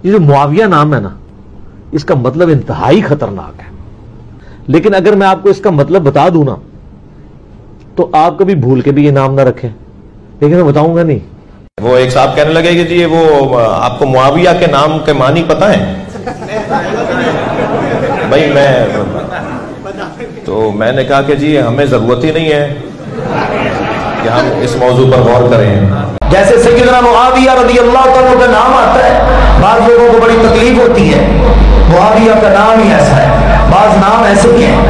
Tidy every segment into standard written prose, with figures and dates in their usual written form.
یہ جو معاویہ نام ہے نا، اس کا مطلب انتہائی خطرناک ہے، لیکن اگر میں آپ کو اس کا مطلب بتا دوں نا تو آپ کبھی بھول کے بھی یہ نام نہ رکھیں، لیکن میں بتاؤں گا نہیں۔ وہ ایک صاحب کہنے لگے کہ جی وہ آپ کو معاویہ کے نام کے معنی پتہ ہے؟ بھائی میں نے کہا کہ جی ہمیں ضرورت ہی نہیں ہے کہ ہم اس موضوع پر غور کریں۔ جیسے سیدنا معاویہ رضی اللہ عنہ کا نام آتا ہے، بعض لوگوں کو بڑی تکلیف ہوتی ہے، معاویہ کا نام ہی ایسا ہے، بعض نام ایسے ہی ہیں۔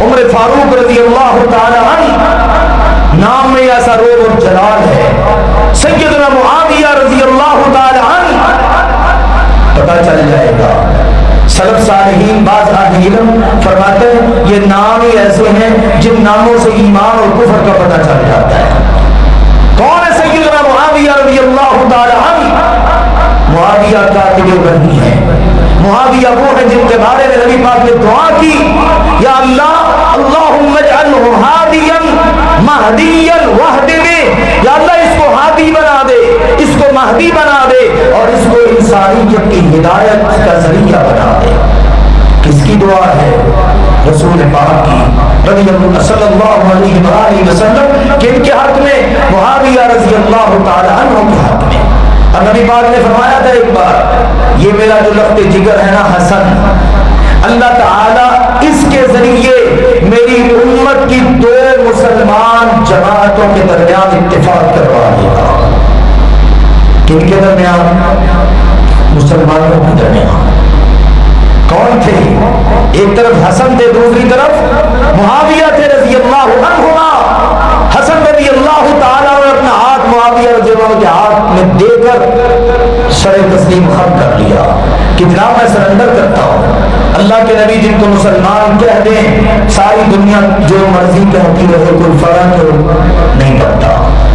عمر فاروق رضی اللہ تعالی عنہ نام میں ایسا روب اور جلال ہے، سیدنا معاویہ رضی اللہ تعالی عنہ پتہ چل جائے گا۔ سلف صالحین بعض اہل علم فرماتے ہیں یہ نام ہی ایسے ہیں جن ناموں سے ایمان اور کفر کا پتہ چل جاتا ہے۔ کون ہے سیدنا معاویہ رضی اللہ تعالی عنہ؟ معاویہ قاتل الوحی ہے، معاویہ وہ ہے جن کے بارے میں نبی پاک نے دعا کی، یا اللہ اللہم اجعلہ ہادیا مہدیا واہد بہ، یا اللہ اس کو ہادی بنا دے، اس کو مہدی بنا دے، اور اس کو انسانیت کی ہدایت کا ذریعہ بنا دے۔ کس کی دعا ہے؟ رسول پاک کی رضی اللہ صلی اللہ علیہ وآلہ وسلم، کہ ان کے حق میں، معاویہ رضی اللہ تعالی عنہ کے حق میں۔ اور نبی پاک نے فرمایا تھا ایک بار، یہ میرا جو لخت جگر ہے نا حسن، اللہ تعالی اس کے ذریعے میری امت کی دو مسلمان جماعتوں کے درمیان اتفاق کروا دے گا۔ کن کے درمیان؟ مسلمانوں کے درمیان۔ کون تھے؟ ایک طرف حسن تھے، دوسری طرف معاویہ تھے رضی اللہ عنہما۔ حسن رضی اللہ تعالیٰ نے اپنا ہاتھ معاویہ رضی اللہ کے ہاتھ میں دے کر شرع تسلیم ختم کر لیا کہ جناب میں سرنڈر کرتا ہوں۔ اللہ کے نبی جن کو مسلمان کہہ دیں، ساری دنیا جو مرضی کہتی رہے، کوئی فرق نہیں پڑتا۔